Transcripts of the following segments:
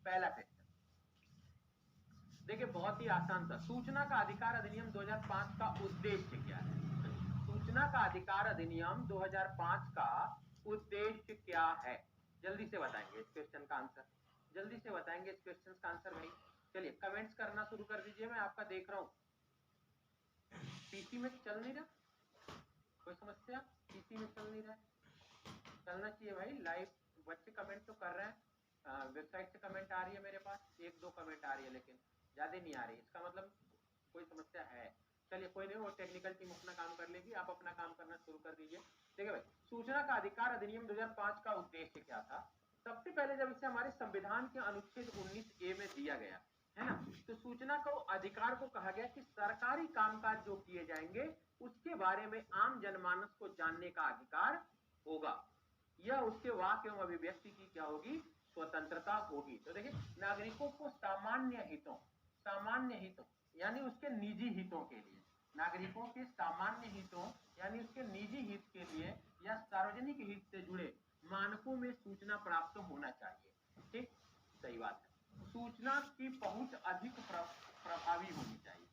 पहला क्वेश्चन देखिए, बहुत ही आसान था। सूचना का अधिकार अधिनियम 2005 का उद्देश्य क्या है? सूचना का अधिकार अधिनियम 2005 का उद्देश्य क्या है? जल्दी से बताएंगे इस क्वेश्चन का आंसर, जल्दी से बताएंगे इस क्वेश्चन का आंसर भाई। चलिए कमेंट्स करना शुरू कर दीजिए, मैं आपका देख रहा हूँ। पीसी में चल नहीं रहा, कोई समस्या? पीसी में चल नहीं रहा, चलना चाहिए भाई। लाइव बच्चे कमेंट तो कर रहे हैं, वेबसाइट से कमेंट आ रही है मेरे पास, 1-2 कमेंट आ रही है, लेकिन ज्यादा नहीं आ रही, इसका मतलब कोई समस्या है। चलिए कोई नहीं, वो टेक्निकल टीम अपना काम कर लेगी, आप अपना काम करना शुरू कर दीजिए। देखिए भाई, सूचना का अधिकार अधिनियम 2005 का उद्देश्य क्या था? सबसे पहले जब इसे हमारे संविधान के अनुच्छेद 19A में दिया गया है ना, तो सूचना को अधिकार को कहा गया कि सरकारी कामकाज जो किए जाएंगे उसके बारे में आम जनमानस को जानने का अधिकार होगा। यह उसके वाक एवं अभिव्यक्ति की क्या होगी? स्वतंत्रता होगी। तो देखिए, नागरिकों को सामान्य हितों यानी उसके निजी हितों के लिए, नागरिकों के सामान्य हितों यानी उसके निजी हित के लिए या सार्वजनिक हित से जुड़े मानकों में सूचना प्राप्त होना चाहिए। ठीक, सही बात है। सूचना की पहुंच अधिक प्रभावी होनी चाहिए,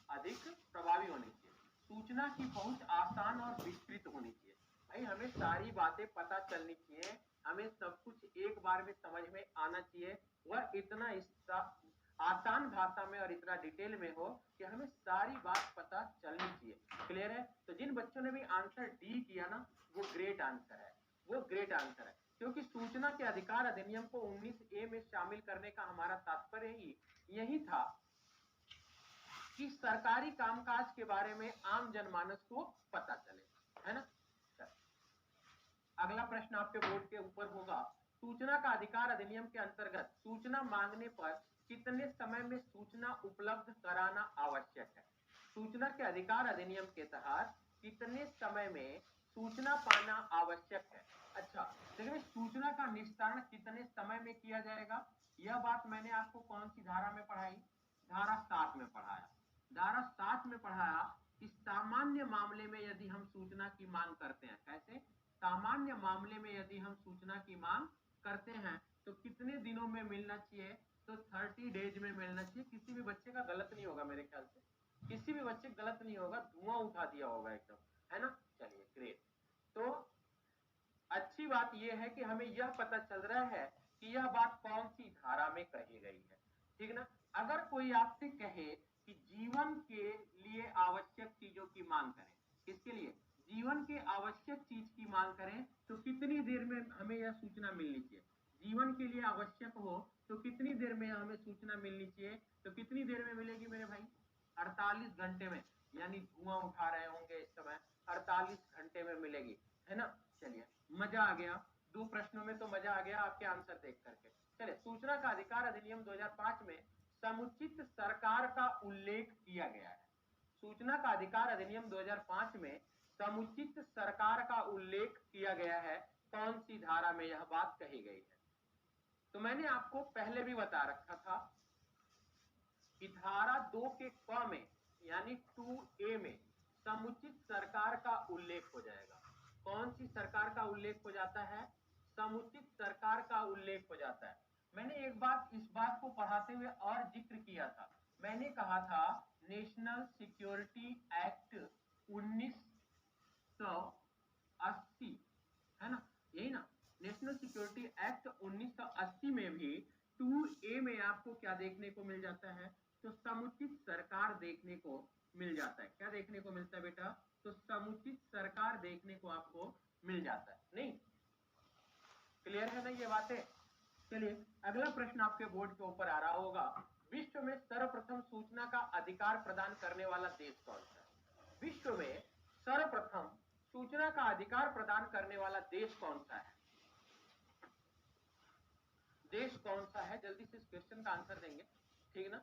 अधिक प्रभावी होनी चाहिए। सूचना की पहुंच आसान और विस्तृत होनी चाहिए। भाई हमें सारी बातें पता चलनी चाहिए, हमें सब कुछ एक बार में समझ में आना चाहिए, वह इतना आसान भाषा में और इतना डिटेल में हो कि हमें सारी बात पता चलनी चाहिए। क्लियर है? तो जिन बच्चों ने भी आंसर डी किया ना, वो ग्रेट आंसर है, वो ग्रेट आंसर है। क्योंकि सूचना के अधिकार अधिनियम को 19A में शामिल करने का हमारा तात्पर्य ही यही था कि सरकारी कामकाज के बारे में आम जनमानस को पता चले, है ना। अगला प्रश्न आपके बोर्ड के ऊपर होगा, सूचना का अधिकार अधिनियम के अंतर्गत सूचना मांगने पर कितने समय में सूचना उपलब्ध कराना आवश्यक है? सूचना के अधिकार अधिनियम के तहत कितने समय में सूचना पाना आवश्यक है? अच्छा, देखिए सूचना का निस्तारण कितने समय में किया जाएगा, यह बात मैंने आपको कौन सी धारा में पढ़ाई? धारा 7 में पढ़ाया। धारा 7 में पढ़ाया कि सामान्य मामले में यदि हम सूचना की मांग करते हैं, कैसे? सामान्य मामले में यदि हम सूचना की मांग करते हैं तो कितने दिनों में मिलना चाहिए? तो 30 डेज में मिलना चाहिए। किसी भी बच्चे का गलत नहीं होगा, मेरे ख्याल से किसी भी बच्चे गलत नहीं होगा, धुआं उठा दिया होगा एकदम, है ना। चलिए ग्रेट। तो अच्छी बात यह है कि हमें यह पता चल रहा है कि यह बात कौन सी धारा में कही गई है, ठीक ना। अगर कोई आपसे कहे कि जीवन के लिए आवश्यक चीजों की मांग करें, किसके लिए? जीवन के आवश्यक चीज की मांग करें, तो कितनी देर में हमें यह सूचना मिलनी चाहिए? जीवन के लिए आवश्यक हो तो कितनी देर में हमें सूचना मिलनी चाहिए? तो कितनी देर में मिलेगी मेरे भाई? 48 घंटे में, यानी धुआं उठा रहे होंगे इस समय, 48 घंटे में मिलेगी, है ना। चलिए मजा आ गया, 2 प्रश्नों में तो मजा आ गया आपके आंसर देख करके। चलिए, सूचना का अधिकार अधिनियम 2005 में समुचित सरकार का उल्लेख किया गया है। सूचना का अधिकार अधिनियम 2005 में समुचित सरकार का उल्लेख किया गया है, कौन सी धारा में यह बात कही गई है? तो मैंने आपको पहले भी बता रखा था कि धारा 2 के क में यानी 2A में समुचित सरकार का उल्लेख हो जाएगा। कौन सी सरकार का उल्लेख हो जाता है? समुचित सरकार का उल्लेख हो जाता है। मैंने एक बात इस बात को पढ़ाते हुए और जिक्र किया था, मैंने कहा था नेशनल सिक्योरिटी एक्ट 1980, है ना, यही ना। नेशनल सिक्योरिटी एक्ट 1980 में भी 2A में आपको क्या देखने को मिल जाता है? तो समुचित सरकार देखने को मिल जाता है। क्या देखने को मिलता है बेटा? तो समुचित सरकार देखने को आपको मिल जाता है। नहीं, क्लियर है ना ये बातें? चलिए अगला प्रश्न आपके बोर्ड के ऊपर आ रहा होगा, विश्व में सर्वप्रथम सूचना का अधिकार प्रदान करने वाला देश कौन सा है? विश्व में सर्वप्रथम सूचना का अधिकार प्रदान करने वाला देश कौन सा है? देश कौन सा है? जल्दी से इस क्वेश्चन का आंसर देंगे, ठीक ना।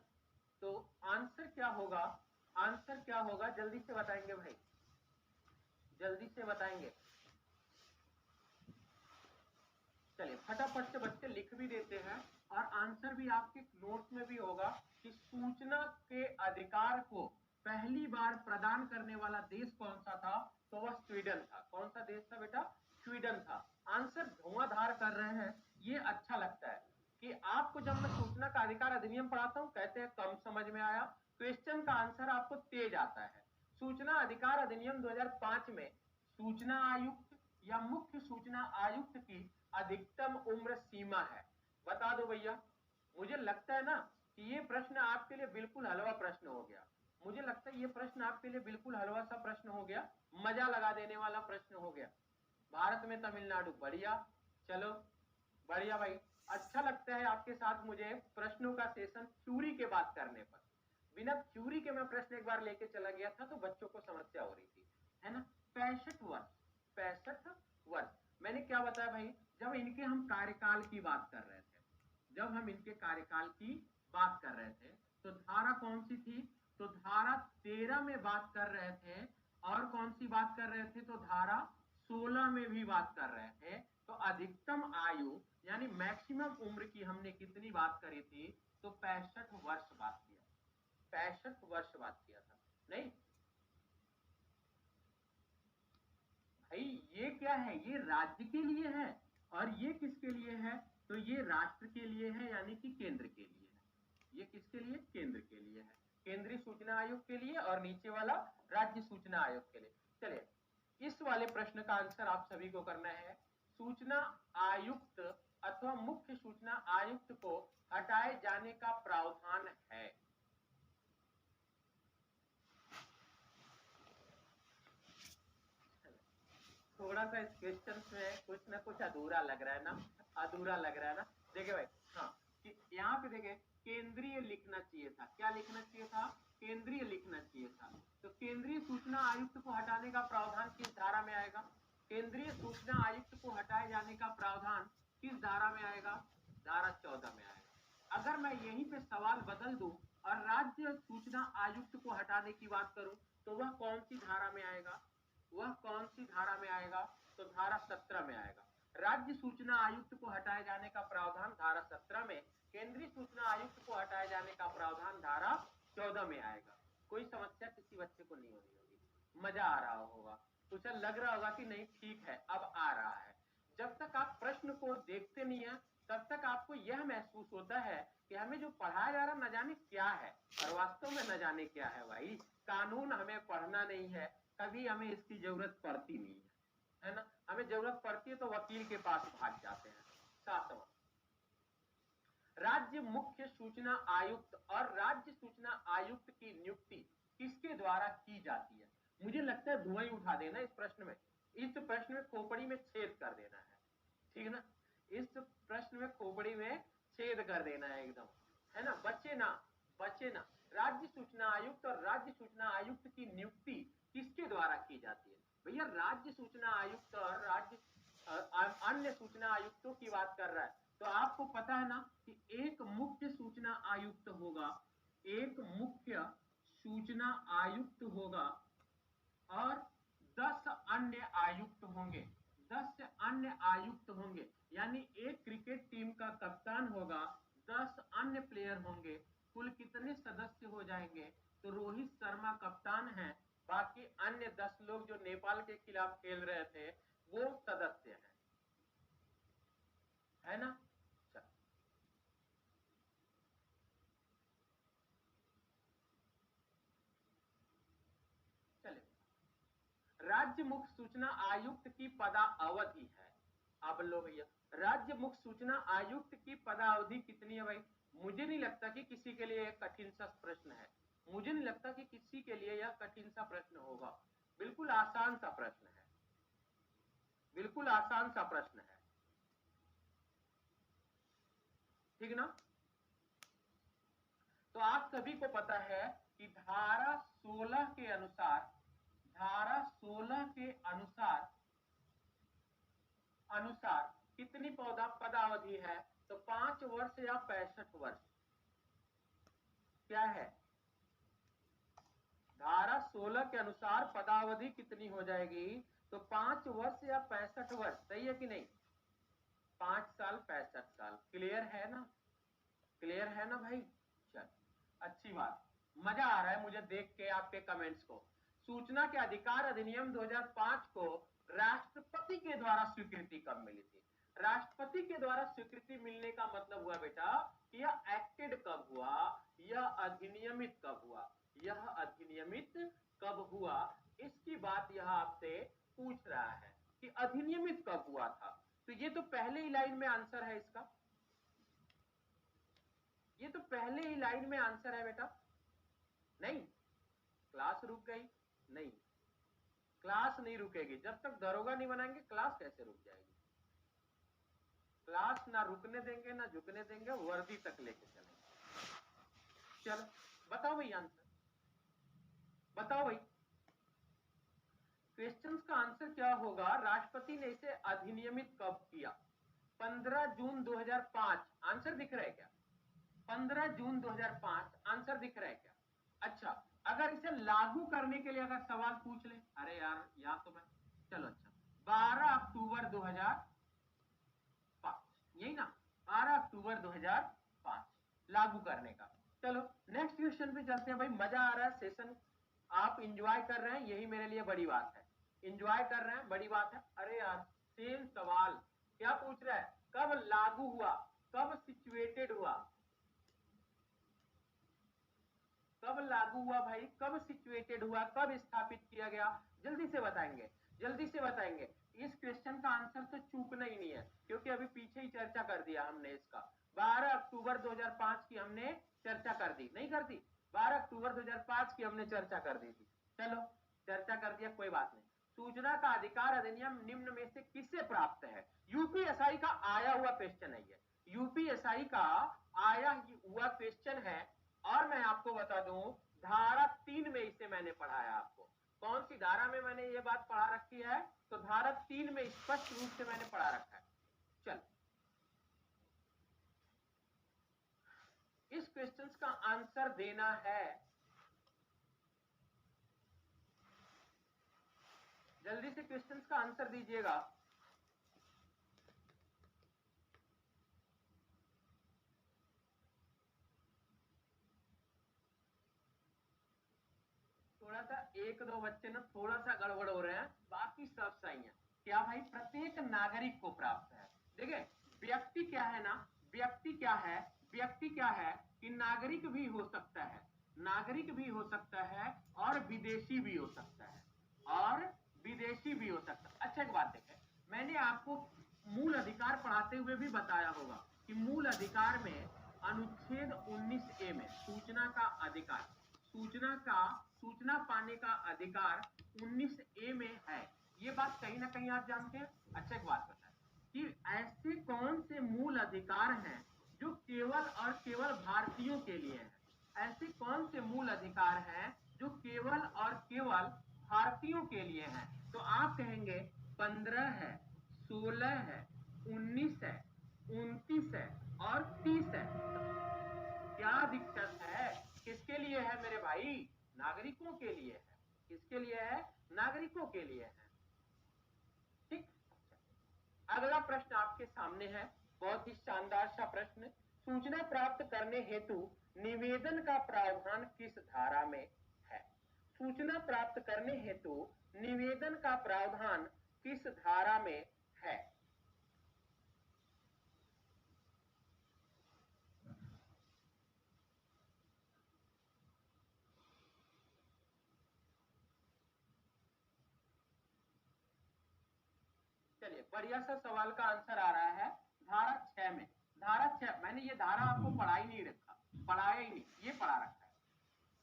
तो आंसर क्या होगा? आंसर क्या होगा? जल्दी से बताएंगे भाई, जल्दी से बताएंगे। चलिए फटाफट से बच्चे लिख भी देते हैं और आंसर भी आपके नोट्स में भी होगा कि सूचना के अधिकार को पहली बार प्रदान करने वाला देश कौन सा था? तो वह स्वीडन था। कौन सा देश था बेटा? स्वीडन था। आंसर धुआंधार कर रहे हैं, ये अच्छा लगता है। कि आपको जब मैं सूचना का अधिकार अधिनियम पढ़ाता हूं कहते हैं कम समझ में आया, क्वेश्चन का आंसर आपको तेज आता है। सूचना अधिकार अधिनियम 2005 में सूचना आयुक्त या मुख्य सूचना आयुक्त की अधिकतम उम्र सीमा है। बता दो भैया, मुझे लगता है ना कि ये प्रश्न आपके लिए बिल्कुल हलवा प्रश्न हो गया। मुझे लगता है ये प्रश्न आपके लिए बिल्कुल हलवा सा प्रश्न हो गया, मजा लगा देने वाला प्रश्न हो गया। भारत में तमिलनाडु, बढ़िया, चलो बढ़िया भाई। अच्छा लगता है आपके साथ मुझे प्रश्नों का सेशन थ्योरी के बात करने पर। बिना थ्योरी के मैं प्रश्न एक बार लेके चला गया था तो बच्चों को समस्या हो रही थी, है ना। 65 वर्ष, 65 वर्ष। मैंने क्या बताया भाई, जब इनके हम कार्यकाल की बात कर रहे थे, जब हम इनके कार्यकाल की बात कर रहे थे तो धारा कौन सी थी, तो धारा 13 में बात कर रहे थे, और कौन सी बात कर रहे थे, तो धारा 16 में भी बात कर रहे थे। तो अधिकतम आयु यानी मैक्सिमम उम्र की हमने कितनी बात करी थी, तो 65 वर्ष बात किया, 65 वर्ष बात किया था। नहीं भाई, ये क्या है, ये राज्य के लिए है, और ये किसके लिए है, तो ये राष्ट्र के लिए है, यानी कि केंद्र के लिए है। ये किसके लिए, केंद्र के लिए है, केंद्रीय सूचना आयोग के लिए, और नीचे वाला राज्य सूचना आयोग के लिए। चलिए, इस वाले प्रश्न का आंसर आप सभी को करना है। सूचना आयुक्त अथवा मुख्य सूचना आयुक्त को हटाए जाने का प्रावधान है। थोड़ा सा इस क्वेश्चन में कुछ ना कुछ अधूरा लग रहा है ना, अधूरा लग रहा है ना। देखिए भाई, हाँ, कि यहाँ पे देखिए केंद्रीय लिखना चाहिए था, क्या लिखना चाहिए था, केंद्रीय लिखना चाहिए था। तो केंद्रीय सूचना आयुक्त को हटाने का प्रावधान किस धारा में आएगा, केंद्रीय सूचना आयुक्त को हटाए जाने का प्रावधान किस धारा में आएगा, धारा 14 में आएगा। अगर मैं यहीं पे सवाल बदल दूं और राज्य सूचना आयुक्त को हटाने की बात करूं तो वह कौन सी धारा में आएगा, वह कौन सी धारा में आएगा, तो धारा 17 में आएगा। राज्य सूचना आयुक्त को हटाए जाने का प्रावधान धारा 17 में, केंद्रीय सूचना आयुक्त को हटाए जाने का प्रावधान धारा 14 में आएगा। कोई समस्या किसी बच्चे को नहीं होनी होगी, मजा आ रहा होगा, कुछ लग रहा होगा कि नहीं ठीक है अब आ रहा है। जब तक आप प्रश्न को देखते नहीं है तब तक आपको यह महसूस होता है कि हमें जो पढ़ाया जा रहा न जाने क्या है, और वास्तव में न जाने क्या है। भाई, कानून हमें पढ़ना नहीं है, कभी हमें इसकी जरूरत पड़ती नहीं है ना। हमें जरूरत पड़ती है तो वकील के पास भाग जाते हैं। 7वां, राज्य मुख्य सूचना आयुक्त और राज्य सूचना आयुक्त की नियुक्ति किसके द्वारा की जाती है। मुझे लगता है धुआं ही उठा देना इस प्रश्न में, इस प्रश्न में खोपड़ी में छेद कर देना है, ठीक है ना। इस प्रश्न में खोपड़ी में छेद कर देना है एकदम, है ना, बचे ना, बचे ना। राज्य सूचना आयुक्त और राज्य सूचना आयुक्त की नियुक्ति किसके द्वारा की जाती है। भैया, राज्य सूचना आयुक्त और राज्य अन्य सूचना आयुक्तों की बात कर रहा है, तो आपको पता है ना कि एक मुख्य सूचना आयुक्त होगा, एक मुख्य सूचना आयुक्त होगा, और 10 अन्य आयुक्त होंगे, 10 अन्य आयुक्त होंगे। यानी एक क्रिकेट टीम का कप्तान होगा, 10 अन्य प्लेयर होंगे। कुल कितने सदस्य हो जाएंगे, तो रोहित शर्मा कप्तान है, बाकी अन्य 10 लोग जो नेपाल के खिलाफ खेल रहे थे वो सदस्य हैं, है ना। चलिए, राज्य मुख्य सूचना आयुक्त की पदावधि है। अब लो भैया, राज्य मुख्य सूचना आयुक्त की पदावधि कितनी है भाई। मुझे नहीं लगता कि किसी के लिए कठिन सा प्रश्न है, मुझे नहीं लगता कि किसी के लिए यह कठिन सा प्रश्न होगा। बिल्कुल आसान सा प्रश्न है, बिल्कुल आसान सा प्रश्न है, ठीक ना। तो आप सभी को पता है कि धारा 16 के अनुसार, धारा 16 के अनुसार अनुसार कितनी पदावधि है, तो 5 वर्ष या 65 वर्ष। क्या है, धारा 16 के अनुसार पदावधि कितनी हो जाएगी, तो 5 वर्ष या 65 वर्ष, सही है कि नहीं। 5 साल 65 साल, क्लियर है ना, क्लियर है ना भाई। चल, अच्छी बात, मजा आ रहा है मुझे देख के आपके कमेंट्स को। सूचना के अधिकार अधिनियम 2005 को राष्ट्रपति के द्वारा स्वीकृति कब मिली थी, राष्ट्रपति के द्वारा स्वीकृति मिलने का मतलब हुआ बेटा कि यह एक्टेड कब हुआ, यह अधिनियमित कब हुआ, यह अधिनियमित कब हुआ, इसकी बात यह आपसे पूछ रहा है कि अधिनियमित कब हुआ था। तो ये तो पहले ही लाइन में आंसर है इसका, ये तो पहले ही लाइन में आंसर है बेटा। नहीं, क्लास रुक गई? नहीं, क्लास नहीं रुकेगी जब तक दरोगा नहीं बनाएंगे। क्लास कैसे रुक जाएगी? क्लास ना रुकने देंगे ना झुकने देंगे, वर्दी तक लेके चलेंगे। चलो बताओ भाई आंसर, बताओ भाई। क्वेश्चंस का आंसर क्या होगा? राष्ट्रपति ने इसे अधिनियमित कब किया? 15 जून 2005। आंसर दिख रहा है क्या? 15 जून 2005 आंसर दिख रहा है क्या? अच्छा, अगर इसे लागू करने के लिए अगर सवाल पूछ ले, अरे यार यहाँ तो मैं, चलो अच्छा 12 अक्टूबर 2005, यही ना, 12 अक्टूबर 2005 लागू करने का। चलो नेक्स्ट क्वेश्चन पे चलते हैं भाई। मजा आ रहा है, सेशन आप इंजॉय कर रहे हैं, यही मेरे लिए बड़ी बात है। इंजॉय कर रहे हैं, बड़ी बात है। अरे यार सेम सवाल क्या पूछ रहा है? कब लागू हुआ, कब सिचुएटेड हुआ, कब लागू हुआ भाई, कब सिचुएटेड हुआ, कब स्थापित किया गया? जल्दी से बताएंगे, जल्दी से बताएंगे। इस क्वेश्चन का आंसर तो चूकना ही नहीं है, क्योंकि अभी पीछे ही चर्चा कर दिया हमने इसका। 12 अक्टूबर 2005 की हमने चर्चा कर दी, नहीं कर दी? 12 अक्टूबर 2005 की हमने चर्चा कर दी थी। चलो चर्चा कर दिया, कोई बात नहीं। सूचना का अधिकार अधिनियम निम्न में से किससे प्राप्त है? यूपीएसआई का आया हुआ क्वेश्चन है ये, यूपीएसआई का आया हुआ क्वेश्चन है। और मैं आपको बता दूं, धारा 3 में इसे मैंने पढ़ाया आपको। कौन सी धारा में मैंने ये बात पढ़ा रखी है? तो धारा 3 में स्पष्ट रूप से मैंने पढ़ा रखा है। चल, इस क्वेश्चन का आंसर देना है, जल्दी से क्वेश्चन का आंसर दीजिएगा। थोड़ा सा एक दो बच्चे ना थोड़ा सा गड़बड़ हो रहे हैं, बाकी सब सही है। क्या भाई? प्रत्येक नागरिक को प्राप्त है। देखिए व्यक्ति क्या है ना, व्यक्ति क्या है, व्यक्ति क्या है कि नागरिक भी हो सकता है, नागरिक भी हो सकता है और विदेशी भी हो सकता है, और विदेशी भी हो सकता है। अच्छा एक बात देखें, मैंने आपको मूल अधिकार पढ़ाते हुए भी बताया होगा कि मूल अधिकार में अनुच्छेद 19A में सूचना का अधिकार, सूचना पाने का अधिकार 19A में है। ये बात कहीं ना कहीं आप जानते हैं। अच्छा एक बात बताएं कि ऐसे कौन से मूल अधिकार हैं जो केवल और केवल भारतीयों के लिए हैं? ऐसे कौन से मूल अधिकार हैं जो केवल और केवल भारतीयों के लिए हैं? तो आप कहेंगे 15 है, 16 है, 19 है, 29 है और 30 है। क्या दिक्कत है? किसके लिए है मेरे भाई? नागरिकों के लिए है। किसके लिए है? नागरिकों के लिए है। ठीक। अगला प्रश्न आपके सामने है, बहुत ही शानदार सा प्रश्न। सूचना प्राप्त करने हेतु निवेदन का प्रावधान किस धारा में है? सूचना प्राप्त करने हेतु निवेदन का प्रावधान किस धारा में है? चलिए बढ़िया सा सवाल का आंसर आ रहा है धारा 6 में। धारा 6, मैंने ये धारा आपको पढ़ा ही नहीं रखा, पढ़ाया ही नहीं, ये पढ़ा रखा है,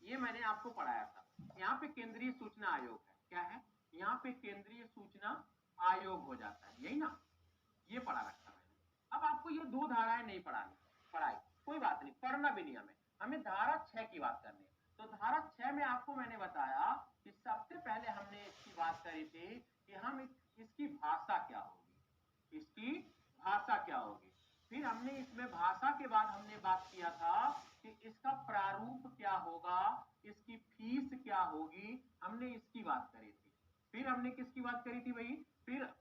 ये मैंने आपको पढ़ाया था। यहाँ पे केंद्रीय सूचना आयोग है, क्या है? यहाँ पे केंद्रीय सूचना आयोग हो जाता है, यही ना, ये पढ़ा रखा मैंने। अब आपको ये दो धाराएं नहीं पढ़ानी, पढ़ाई कोई बात नहीं, पढ़ना भी नहीं हमें, हमें धारा 6 की बात करनी है। तो धारा 6 में आपको मैंने बताया कि सबसे पहले हमने इसकी बात करी थी कि हम इसकी भाषा क्या होगी, इसकी भाषा क्या होगी। फिर हमने इसमें भाषा के बाद हमने बात किया था कि इसका प्रारूप क्या होगा, इसकी फीस क्या होगी, हमने इसकी बात करी थी। फिर हमने किसकी बात करी थी भाई? फिर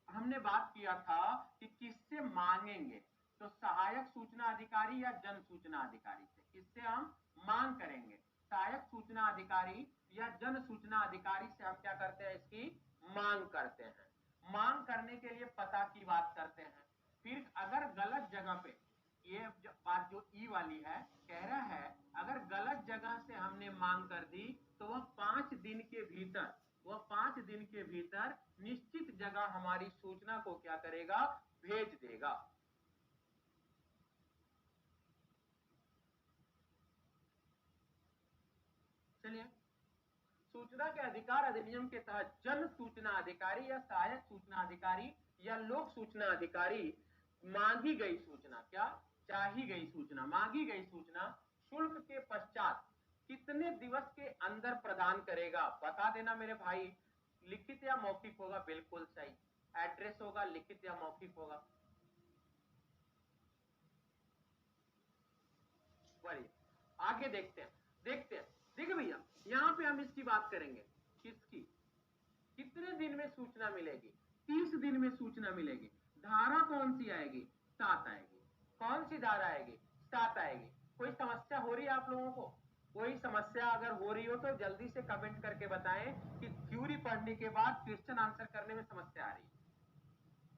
हमने बात किया था कि किससे मांगेंगे, तो सहायक सूचना अधिकारी या जन सूचना अधिकारी से, किससे हम मांग करेंगे? सहायक सूचना अधिकारी या जन सूचना अधिकारी से हम क्या करते हैं? इसकी मांग करते हैं। मांग करने के लिए पता की बात करते हैं, फिर अगर गलत जगह पे, ये बात जो ई वाली है, कह रहा है अगर गलत जगह से हमने मांग कर दी तो वह 5 दिन के भीतर निश्चित जगह हमारी सूचना को क्या करेगा, भेज देगा। चलिए, सूचना के अधिकार अधिनियम के तहत जन सूचना अधिकारी या सहायक सूचना अधिकारी या लोक सूचना अधिकारी मांगी गई सूचना, क्या चाही गई सूचना, मांगी गई सूचना शुल्क के पश्चात कितने दिवस के अंदर प्रदान करेगा, बता देना मेरे भाई। लिखित या मौखिक होगा, बिल्कुल सही। एड्रेस होगा, लिखित या मौखिक होगा। बढ़िए, आगे देखते हैं। देखिए भैया, यहां पे हम इसकी बात करेंगे, किसकी, कितने दिन में सूचना मिलेगी, 30 दिन में सूचना मिलेगी। धारा कौन सी आएगी, 7 आएगी। कौन सी धारा आएगी, 7 आएगी। कोई समस्या हो रही है आप लोगों को? कोई समस्या अगर हो रही हो तो जल्दी से कमेंट करके बताएं कि थ्योरी पढ़ने के बाद क्वेश्चन आंसर करने में समस्या आ रही है।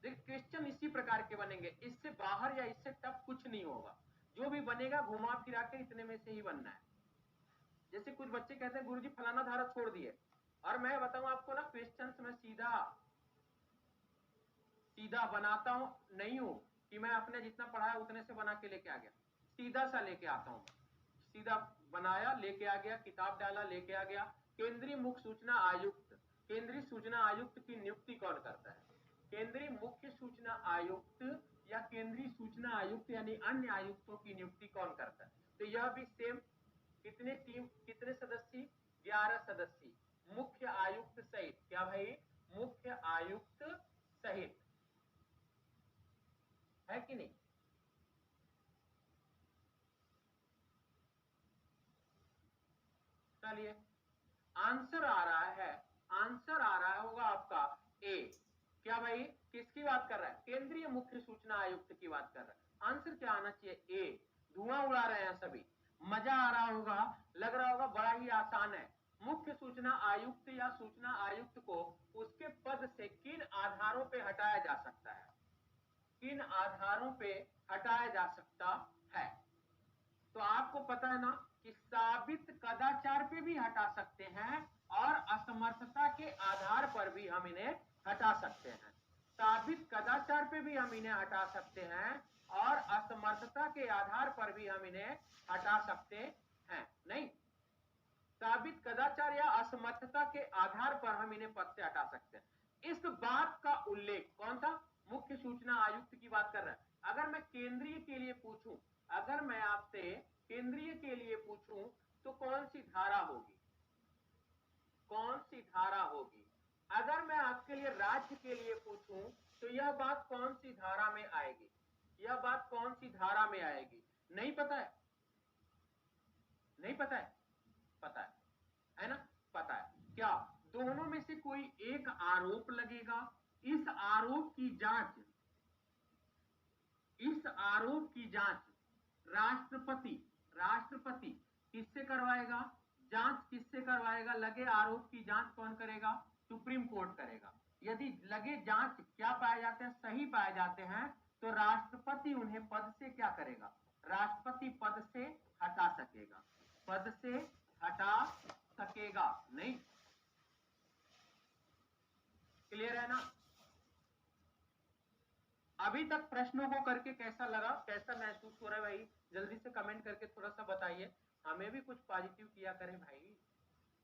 देखिए, क्वेश्चन इसी प्रकार के बनेंगे, इससे बाहर या इससे टफ कुछ नहीं होगा। जो भी बनेगा घुमा फिरा के इतने में से ही बनना है। जैसे कुछ बच्चे कहते हैं गुरुजी फलाना धारा छोड़ दिए, और मैं बताऊं आपको ना, क्वेश्चन में सीधा बनाता हूं, नहीं हूं कि मैं अपने जितना पढ़ा है उतने से बना के लेके आ गया, सीधा सा लेके आता हूं। सीधा बनाया, लेके आ गया, किताब डाला, लेके आ गया। केंद्रीय मुख्य सूचना आयुक्त, केंद्रीय सूचना आयुक्त की नियुक्ति कौन करता है? केंद्रीय मुख्य सूचना आयुक्त या केंद्रीय सूचना आयुक्त यानी अन्य आयुक्तों की नियुक्ति कौन करता है? तो यह भी सेम, कितने सदस्य, 11 सदस्य, मुख्य आयुक्त सहित। क्या भाई, मुख्य आयुक्त सहित, है कि नहीं? चलिए, आंसर आ रहा है, आंसर आ रहा होगा आपका ए। क्या भाई, किसकी बात कर रहा है? केंद्रीय मुख्य सूचना आयुक्त की बात कर रहा है। आंसर क्या आना चाहिए, ए। धुआं उड़ा रहे हैं सभी, मजा आ रहा होगा, लग रहा होगा बड़ा ही आसान है। मुख्य सूचना आयुक्त या सूचना आयुक्त को उसके पद से किन आधारों पे हटाया जा सकता है, किन आधारों पे हटाया जा सकता है? तो आपको पता है ना कि साबित कदाचार पे भी हटा सकते हैं और असमर्थता के आधार पर भी हम इन्हें हटा सकते हैं। साबित कदाचार पे भी हम इन्हें हटा सकते हैं और असमर्थता के आधार पर भी हम इन्हें हटा सकते हैं। नहीं, साबित कदाचार या असमर्थता के आधार पर हम इन्हें पद से हटा सकते हैं। इस बात का उल्लेख कौन सा, मुख्य सूचना आयुक्त की बात कर रहा है। अगर मैं केंद्रीय के लिए पूछूं, अगर मैं आपसे केंद्रीय के लिए पूछूं तो कौन सी धारा होगी, कौन सी धारा होगी? अगर मैं आपके लिए राज्य के लिए पूछूं तो यह बात कौन सी धारा में आएगी, यह बात कौन सी धारा में आएगी? नहीं पता है, नहीं पता है? पता है ना? पता है। क्या दोनों में से कोई एक आरोप लगेगा? इस आरोप की जांच, इस आरोप की जांच राष्ट्रपति, राष्ट्रपति किससे करवाएगा? जांच किससे करवाएगा? लगे आरोप की जांच कौन करेगा? सुप्रीम कोर्ट करेगा। यदि लगे जांच क्या पाए जाते हैं, सही पाए जाते हैं, तो राष्ट्रपति उन्हें पद से क्या करेगा? राष्ट्रपति पद से हटा सकेगा, पद से हटा सकेगा। नहीं, क्लियर है ना? अभी तक प्रश्नों को करके कैसा लगा, कैसा महसूस हो रहा है भाई? जल्दी से कमेंट करके थोड़ा सा बताइए, हमें भी कुछ पॉजिटिव किया करें भाई।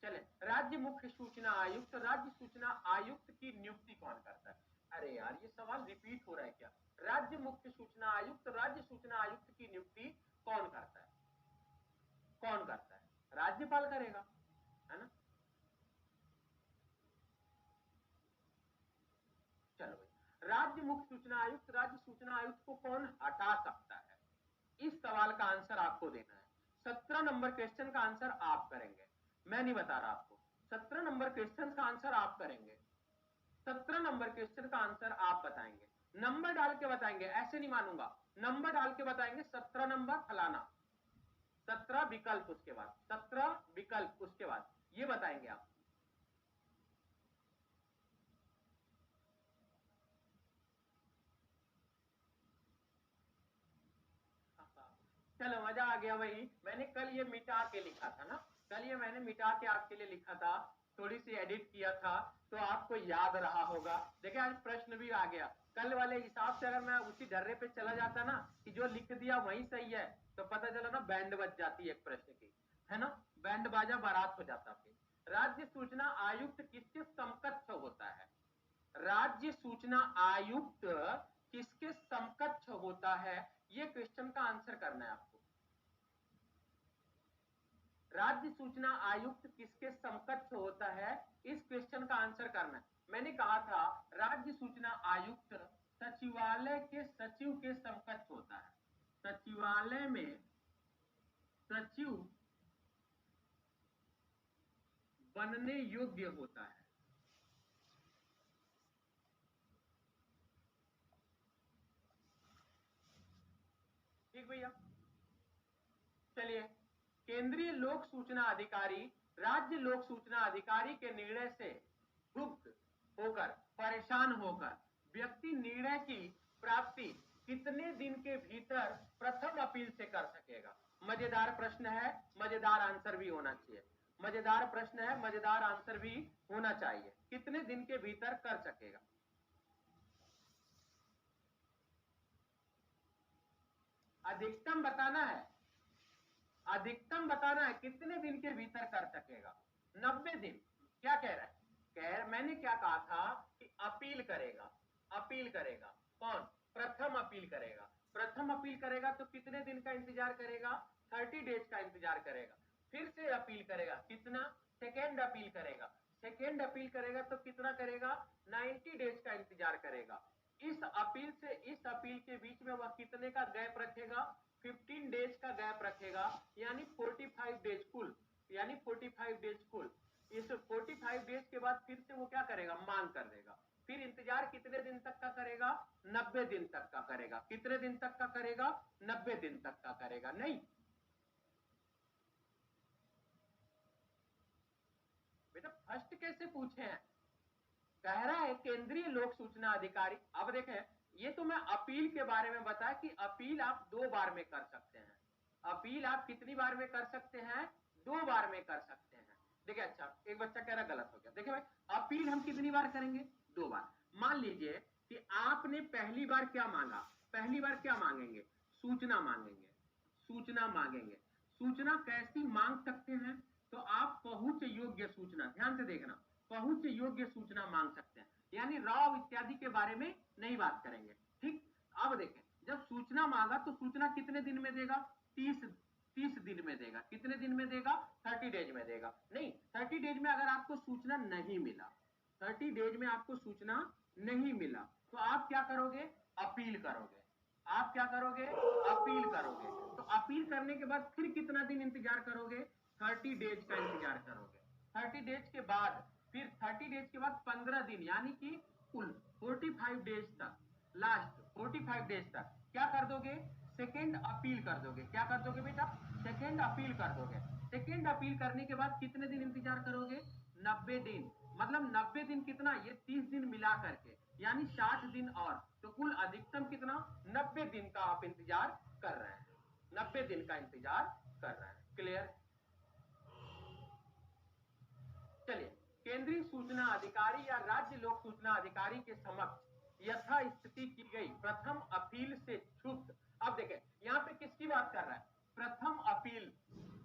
चले, राज्य मुख्य सूचना आयुक्त, राज्य सूचना आयुक्त की नियुक्ति कौन करता है? अरे यार, ये सवाल रिपीट हो रहा है क्या? राज्य मुख्य सूचना आयुक्त, राज्य सूचना आयुक्त की नियुक्ति कौन करता है? कौन करता है? राज्यपाल करेगा, है ना? चलो भाई, राज्य मुख्य सूचना आयुक्त, राज्य सूचना आयुक्त को कौन हटा सकता है? इस सवाल का आंसर आपको देना है। 17 नंबर क्वेश्चन का आंसर आप करेंगे, मैं नहीं बता रहा आपको। 17 नंबर क्वेश्चन का आंसर आप करेंगे, 17 नंबर क्वेश्चन का आंसर आप बताएंगे, नंबर डाल के बताएंगे, ऐसे नहीं मानूंगा। नंबर डाल के बताएंगे, 17 नंबर फलाना, 17 विकल्प, उसके बाद 17 विकल्प, उसके बाद ये बताएंगे आप। चलो मजा आ गया। वही मैंने कल ये मिटा के लिखा था ना, कल ये मैंने मिटा के आपके लिए लिखा था, थोड़ी सी एडिट किया था, तो आपको याद रहा होगा। देखिए आज प्रश्न भी आ गया। कल वाले हिसाब से अगर मैं उसी ढर्रे पे चला जाता ना कि जो लिख दिया वही सही है, तो पता चला ना बैंड बज जाती एक प्रश्न की, है ना, बैंड बाजा बारात हो जाता। फिर राज्य सूचना आयुक्त किसके समकक्ष होता है? राज्य सूचना आयुक्त किसके समकक्ष होता है? ये क्वेश्चन का आंसर करना है आपको। राज्य सूचना आयुक्त किसके समकक्ष होता है, इस क्वेश्चन का आंसर करना है। मैंने कहा था राज्य सूचना आयुक्त सचिवालय के सचिव के समकक्ष होता है। सचिवालय में सचिव बनने योग्य होता है। ठीक भैया, चलिए। केंद्रीय लोक सूचना अधिकारी राज्य लोक सूचना अधिकारी के निर्णय से क्षुब्ध होकर, परेशान होकर व्यक्ति निर्णय की प्राप्ति कितने दिन के भीतर प्रथम अपील से कर सकेगा? मजेदार प्रश्न है, मजेदार आंसर भी होना चाहिए। मजेदार प्रश्न है, मजेदार आंसर भी होना चाहिए। कितने दिन के भीतर कर सकेगा? अधिकतम बताना है, अधिकतम बताना है, कितने दिन के भीतर कर सकेगा? 90 दिन। क्या कह रहा है? मैंने क्या कहा था कि अपील करेगा। अपील करेगा कौन? प्रथम अपील करेगा। प्रथम अपील करेगा तो कितने दिन का इंतजार करेगा? 30 डेज का इंतजार करेगा। फिर से अपील करेगा, कितना? सेकेंड अपील करेगा। सेकेंड अपील करेगा तो कितना करेगा? 90 डेज का इंतजार करेगा। इस अपील से इस अपील के बीच में वह कितने का गैप रखेगा? 15 डेज का गैप रखेगा, यानी 45 डेज कुल, यानी 45 डेज कुल। इस 45 डेज के बाद फिर से वो क्या करेगा? मांग कर देगा। फिर इंतजार कितने दिन तक का करेगा? 90 दिन तक का करेगा। कितने दिन तक का करेगा? 90 दिन तक का करेगा। नहीं बेटा, फर्स्ट कैसे पूछे हैं? कह रहा है केंद्रीय लोक सूचना अधिकारी। अब देखें, ये तो मैं अपील के बारे में बताया कि अपील आप 2 बार में कर सकते हैं। अपील आप कितनी बार में कर सकते हैं? 2 बार में कर सकते हैं। देखिए, अच्छा एक बच्चा कह रहा गलत हो गया। देखिए भाई, अपील हम कितनी बार करेंगे? 2 बार। मान लीजिए कि आपने पहली बार क्या मांगा? पहली बार क्या मांगेंगे? सूचना मांगेंगे। सूचना मांगेंगे। सूचना कैसी मांग सकते हैं? तो आप पहुंच योग्य सूचना, ध्यान से देखना, पहुंच योग्य सूचना मांग सकते हैं, यानी रॉ इत्यादि के बारे में नहीं बात करेंगे। ठीक। अब देखें, जब सूचना मांगा तो सूचना कितने दिन में देगा? 30 दिन में देगा। कितने दिन में देगा? 30 डेज में देगा। नहीं, 30 डेज में अगर आपको सूचना नहीं मिला, 30 डेज में आपको सूचना नहीं मिला, तो आप क्या करोगे? अपील करोगे। आप क्या करोगे? अपील करोगे। तो अपील करने के बाद फिर कितना दिन इंतजार करोगे? 30 डेज का इंतजार करोगे। 30 डेज के बाद फिर 30 डेज के बाद 15 दिन, यानी कि कुल 45 डेज तक, लास्ट 45 डेज तक क्या कर दोगे? सेकेंड अपील कर दोगे। क्या कर दोगे बेटा? सेकेंड अपील कर दोगे। सेकेंड अपील करने के बाद कितने दिन इंतजार करोगे? 90 दिन। मतलब 90 दिन कितना? ये 30 दिन मिला करके, यानी 60 दिन और, तो कुल अधिकतम कितना? 90 दिन का आप इंतजार कर रहे हैं। 90 दिन का इंतजार कर रहे हैं। क्लियर? चलिए, केंद्रीय सूचना अधिकारी या राज्य लोक सूचना अधिकारी के समक्ष यथा स्थिति की गई प्रथम अपील से क्षुब्ध। अब देखें, यहां पे किसकी बात कर रहा है? प्रथम अपील।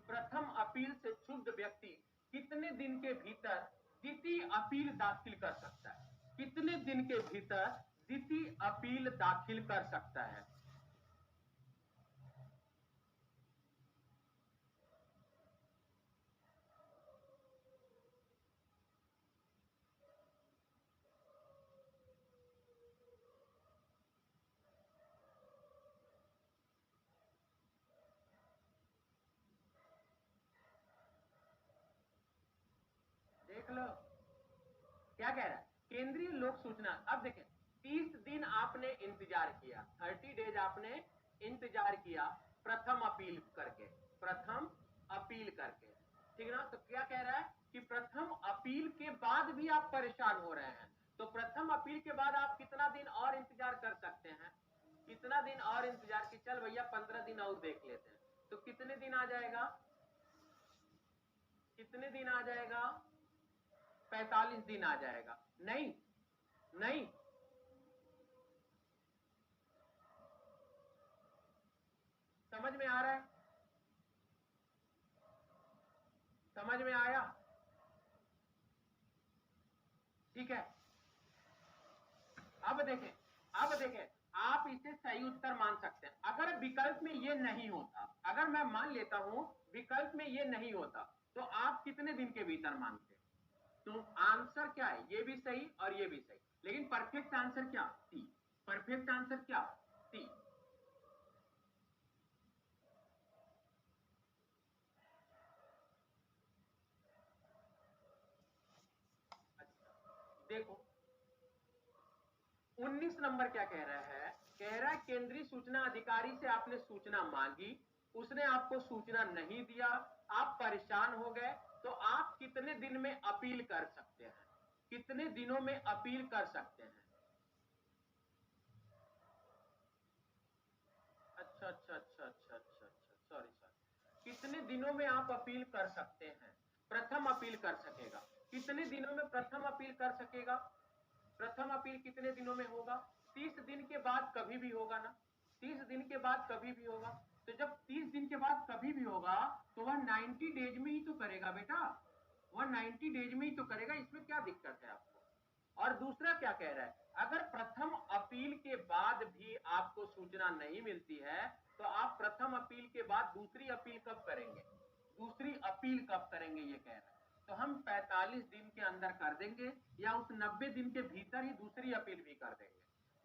प्रथम अपील से क्षुब्ध व्यक्ति कितने दिन के भीतर द्वितीय अपील दाखिल कर सकता है? कितने दिन के भीतर द्वितीय अपील दाखिल कर सकता है? देख लो क्या कह रहा है। केंद्रीय लोक सूचना, अब देखें, 30 दिन आपने इंतजार किया, 30 डेज आपने इंतजार किया प्रथम अपील करके, प्रथम अपील करके, ठीक ना? तो क्या कह रहा है कि प्रथम अपील के बाद भी आप परेशान हो रहे हैं, तो प्रथम अपील के बाद आप कितना दिन और इंतजार कर सकते हैं? कितना दिन और इंतजार की? चल भैया 15 दिन और देख लेते हैं। आ जाएगा? कितने दिन आ जाएगा? 45 दिन आ जाएगा। नहीं नहीं, समझ में आ रहा है? समझ में आया? ठीक है, अब देखें आप इसे सही उत्तर मान सकते हैं। अगर विकल्प में ये नहीं होता, अगर मैं मान लेता हूं विकल्प में ये नहीं होता, तो आप कितने दिन के भीतर मांगते? तो आंसर क्या है? ये भी सही और ये भी सही, लेकिन परफेक्ट आंसर क्या? सी। परफेक्ट आंसर क्या? सी। देखो 19 नंबर क्या कह रहा है? कह रहा है केंद्रीय सूचना अधिकारी से आपने सूचना मांगी, उसने आपको सूचना नहीं दिया, आप परेशान हो गए, तो आप कितने दिन में अपील कर सकते हैं? कितने दिनों में अपील कर सकते हैं? अच्छा, सॉरी सॉरी, कितने दिनों में आप अपील कर सकते हैं? प्रथम अपील कर सकेगा। कितने दिनों में प्रथम अपील कर सकेगा? प्रथम अपील कितने दिनों में होगा? 30 दिन के बाद कभी भी होगा ना? 30 दिन के बाद कभी भी होगा। तो जब 30 दिन के बाद कभी भी होगा, तो वह 90 डेज में ही तो करेगा बेटा, वह 90 डेज में ही तो करेगा। इसमें क्या दिक्कत है आपको? और दूसरा क्या कह रहा है? अगर प्रथम अपील के बाद भी आपको सूचना नहीं मिलती है, तो आप प्रथम अपील के बाद दूसरी अपील कब करेंगे? दूसरी अपील कब करेंगे, ये कह रहा है। तो हम 45 दिन के अंदर कर देंगे, या उस 90 दिन के भीतर ही दूसरी अपील भी कर देंगे।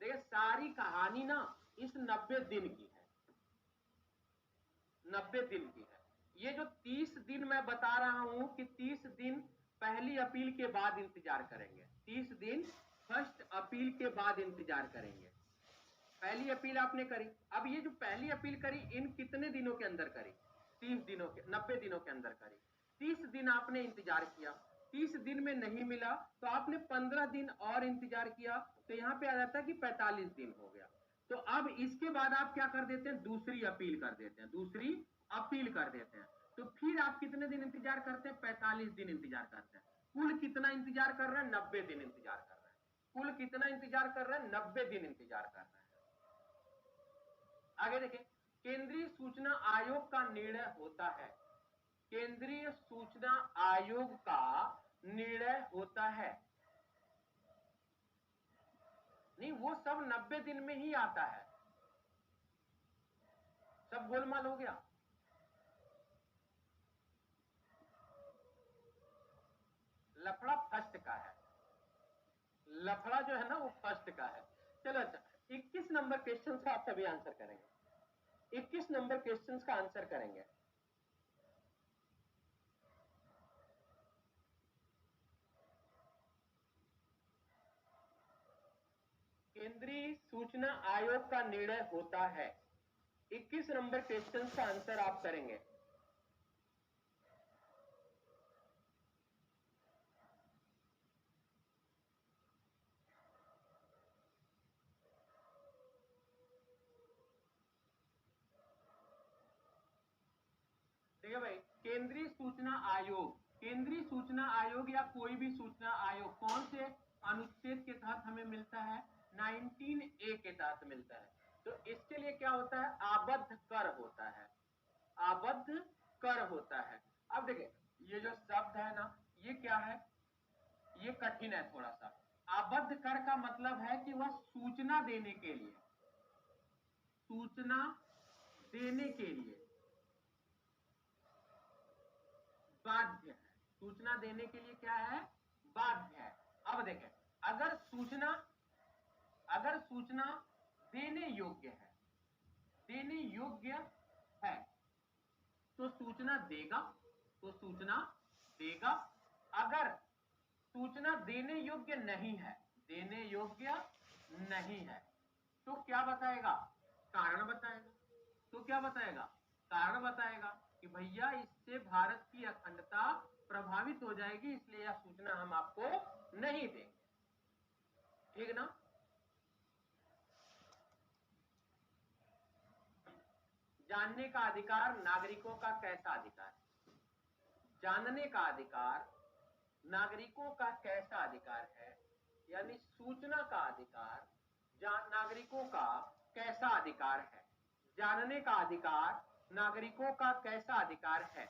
देखिए सारी कहानी ना इस 90 दिन की है, 90 दिन की है। ये जो 30 दिन मैं बता रहा हूं कि 30 दिन पहली अपील के बाद इंतजार करेंगे, 30 दिन फर्स्ट अपील के बाद इंतजार करेंगे। पहली अपील आपने करी, अब ये जो पहली अपील करी इन कितने दिनों के अंदर करी? 30 दिनों के, 90 दिनों के अंदर करी। 30 दिन आपने इंतजार किया, 30 दिन में नहीं मिला, तो आपने 15 दिन और इंतजार किया, तो यहां पे आ जाता है कि 45 दिन हो गया। तो अब इसके बाद आप क्या कर देते हैं? दूसरी अपील कर देते हैं, दूसरी अपील कर देते हैं। तो फिर आप कितने दिन इंतजार करते हैं? 45 दिन इंतजार करते हैं। कुल कितना इंतजार कर रहे हैं? 90 दिन इंतजार कर रहे हैं। कुल कितना इंतजार कर रहे हैं? 90 दिन इंतजार कर रहे हैं। आगे देखें, केंद्रीय सूचना आयोग का निर्णय होता है। केंद्रीय सूचना आयोग का निर्णय होता है। नहीं, वो सब 90 दिन में ही आता है। सब गोलमाल हो गया। लफड़ा फर्स्ट का है, लफड़ा जो है ना वो फर्स्ट का है। चलो अच्छा, 21 नंबर क्वेश्चन का आप सभी आंसर करेंगे। 21 नंबर क्वेश्चन का आंसर करेंगे। केंद्रीय सूचना आयोग का निर्णय होता है। 21 नंबर क्वेश्चन का आंसर आप करेंगे। ठीक है भाई, केंद्रीय सूचना आयोग, केंद्रीय सूचना आयोग या कोई भी सूचना आयोग कौन से अनुच्छेद के तहत हमें मिलता है? 19A के तहत मिलता है। तो इसके लिए क्या होता है? आबद्ध कर होता है, आबद्ध कर होता है। अब देखिए ये जो शब्द है ना, ये क्या है? ये कठिन है थोड़ा सा। आबद्ध कर का मतलब है कि वह सूचना देने के लिए, सूचना देने के लिए बाध्य है। सूचना देने के लिए क्या है? बाध्य है। अब देखें, अगर सूचना, अगर सूचना देने योग्य है, देने योग्य है, तो सूचना देगा, तो सूचना देगा। अगर सूचना देने योग्य नहीं है, देने योग्य नहीं है, तो क्या बताएगा? कारण बताएगा। तो क्या बताएगा? कारण बताएगा कि भैया इससे भारत की अखंडता प्रभावित हो जाएगी, इसलिए यह सूचना हम आपको नहीं देंगे। ठीक ना? जानने का अधिकार नागरिकों का कैसा अधिकार है? जानने का अधिकार नागरिकों का कैसा अधिकार है, यानी सूचना का अधिकार नागरिकों का कैसा अधिकार है? जानने का अधिकार नागरिकों का कैसा अधिकार है?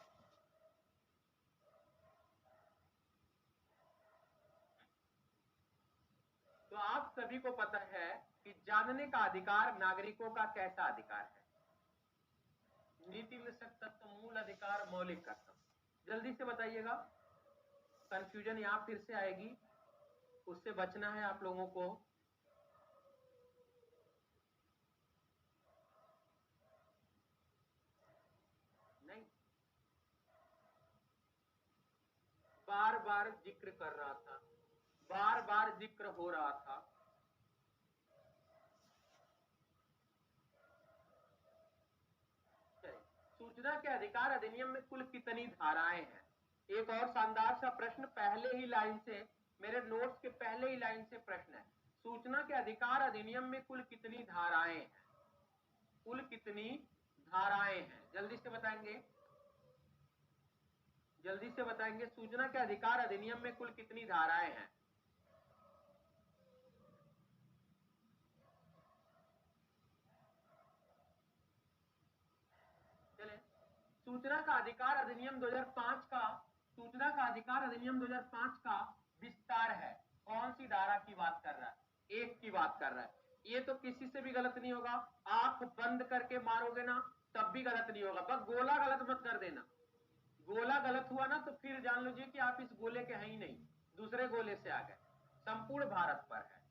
तो आप सभी को पता है कि जानने का अधिकार नागरिकों का कैसा अधिकार है? नीति विषयक तत्व, मूल अधिकार, मौलिक कर्तव्य। जल्दी से बताइएगा, कंफ्यूजन यहां फिर से आएगी, उससे बचना है आप लोगों को। नहीं, बार बार जिक्र कर रहा था, बार बार जिक्र हो रहा था। सूचना के अधिकार अधिनियम में कुल कितनी धाराएं हैं? एक और शानदार सा प्रश्न पहले ही लाइन से, मेरे नोट्स के पहले ही लाइन से प्रश्न है, सूचना के अधिकार अधिनियम में कुल कितनी धाराएं हैं? कुल कितनी धाराएं हैं? जल्दी से बताएंगे, जल्दी से बताएंगे, सूचना के अधिकार अधिनियम में कुल कितनी धाराएं हैं? चले, सूचना का अधिकार अधिनियम 2005 का, सूचना का अधिकार अधिनियम 2005 का विस्तार है। कौन सी धारा की बात कर रहा है? एक की बात कर रहा है। ये तो किसी से भी गलत नहीं होगा, आंख बंद करके मारोगे ना तब भी गलत नहीं होगा, बस गोला गलत मत कर देना। गोला गलत हुआ ना तो फिर जान लीजिए कि आप इस गोले के हैं ही नहीं, दूसरे गोले से आ गए। संपूर्ण भारत पर है,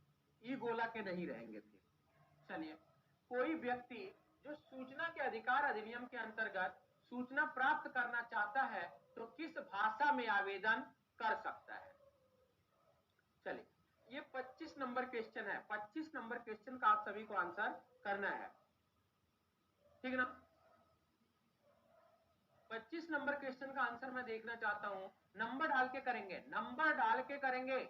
ये गोला के नहीं रहेंगे फिर। चलिए, कोई व्यक्ति जो सूचना के अधिकार अधिनियम के अंतर्गत सूचना प्राप्त करना चाहता है तो किस भाषा में आवेदन कर सकता है? चलिए, ये 25 नंबर क्वेश्चन है, 25 नंबर क्वेश्चन का आप सभी को आंसर करना है, ठीक ना? 25 नंबर क्वेश्चन का आंसर मैं देखना चाहता हूं, नंबर डाल के करेंगे, नंबर डाल के करेंगे,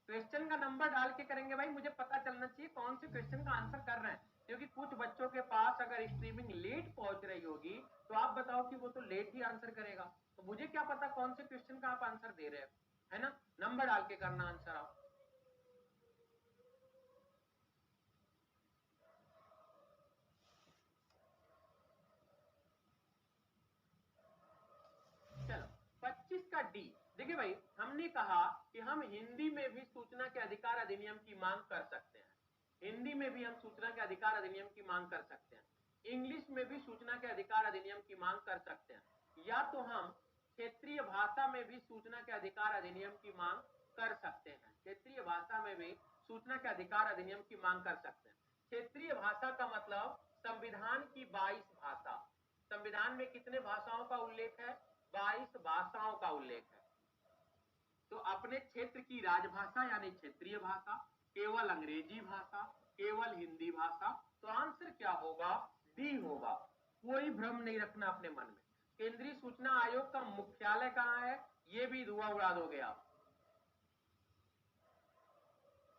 क्वेश्चन का नंबर डाल के करेंगे भाई, मुझे पता चलना चाहिए कौन से क्वेश्चन का आंसर कर रहे हैं, क्योंकि कुछ बच्चों के पास अगर स्ट्रीमिंग लेट पहुंच रही होगी तो आप बताओ कि वो तो लेट ही आंसर करेगा, तो मुझे क्या पता कौन से क्वेश्चन का आप आंसर दे रहे हैं, है ना? नंबर डाल के करना आंसर आप। चलो, 25 का डी। देखिए भाई, हमने कहा कि हम हिंदी में भी सूचना के अधिकार अधिनियम की मांग कर सकते हैं, हिंदी में भी हम सूचना के अधिकार अधिनियम की मांग कर सकते हैं, इंग्लिश में भी सूचना के अधिकार अधिनियम की मांग कर सकते हैं, या तो हम क्षेत्रीय भाषा में भी सूचना के अधिकार अधिनियम की मांग कर सकते हैं, क्षेत्रीय भाषा में भी सूचना के अधिकार अधिनियम की मांग कर सकते हैं। क्षेत्रीय भाषा का मतलब संविधान की 22 भाषा, संविधान में कितने भाषाओं का उल्लेख है? 22 भाषाओं का उल्लेख है। तो अपने क्षेत्र की राजभाषा यानी क्षेत्रीय भाषा, केवल अंग्रेजी भाषा, केवल हिंदी भाषा, तो आंसर क्या होगा? डी होगा। कोई भ्रम नहीं रखना अपने मन में। केंद्रीय सूचना आयोग का मुख्यालय कहां है? ये भी धुआं उड़ा दोगे आप।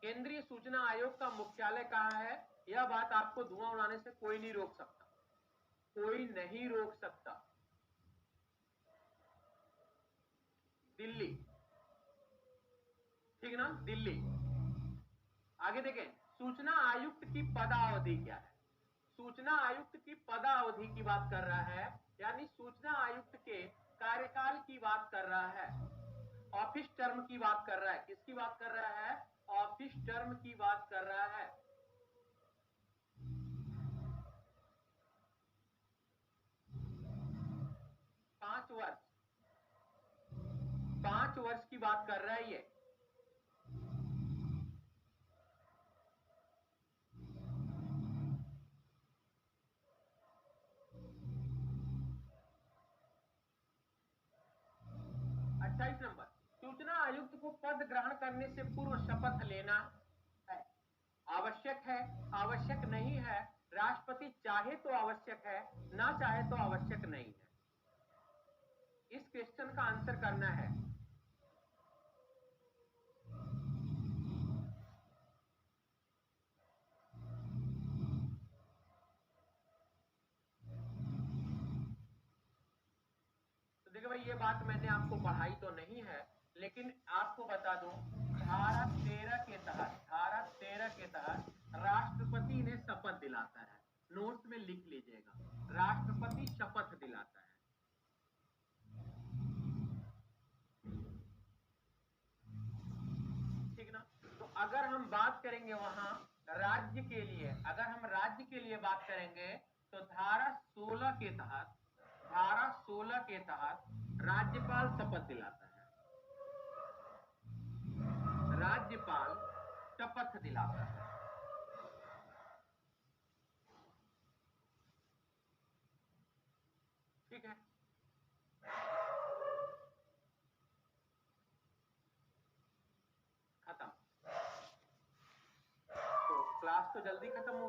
केंद्रीय सूचना आयोग का मुख्यालय कहां है? यह बात आपको धुआं उड़ाने से कोई नहीं रोक सकता, कोई नहीं रोक सकता। दिल्ली, ठीक ना? दिल्ली। आगे देखें, सूचना आयुक्त की पदावधि क्या है? सूचना आयुक्त की पदावधि की बात कर रहा है, यानी सूचना आयुक्त के कार्यकाल की बात कर रहा है, ऑफिस टर्म की बात कर रहा है। किसकी बात कर रहा है? ऑफिस टर्म की बात कर रहा है। पांच वर्ष, 5 वर्ष की बात कर रहा है ये। अट्ठाईस नंबर, सूचना आयुक्त को पद ग्रहण करने से पूर्व शपथ लेना है, आवश्यक है, आवश्यक नहीं है, राष्ट्रपति चाहे तो आवश्यक है, ना चाहे तो आवश्यक नहीं है। इस क्वेश्चन का आंसर करना है। ये बात मैंने आपको पढ़ाई तो नहीं है, लेकिन आपको बता दूं, धारा 13 के तहत राष्ट्रपति ने शपथ दिलाता है। नोट्स में लिख लीजिएगा, राष्ट्रपति शपथ दिलाता है। ठीक ना? तो अगर हम बात करेंगे वहां राज्य के लिए, अगर हम राज्य के लिए बात करेंगे तो धारा 16 के तहत राज्यपाल शपथ दिलाता है। राज्यपाल शपथ दिलाता है। ठीक है, खत्म। तो क्लास तो जल्दी खत्म हो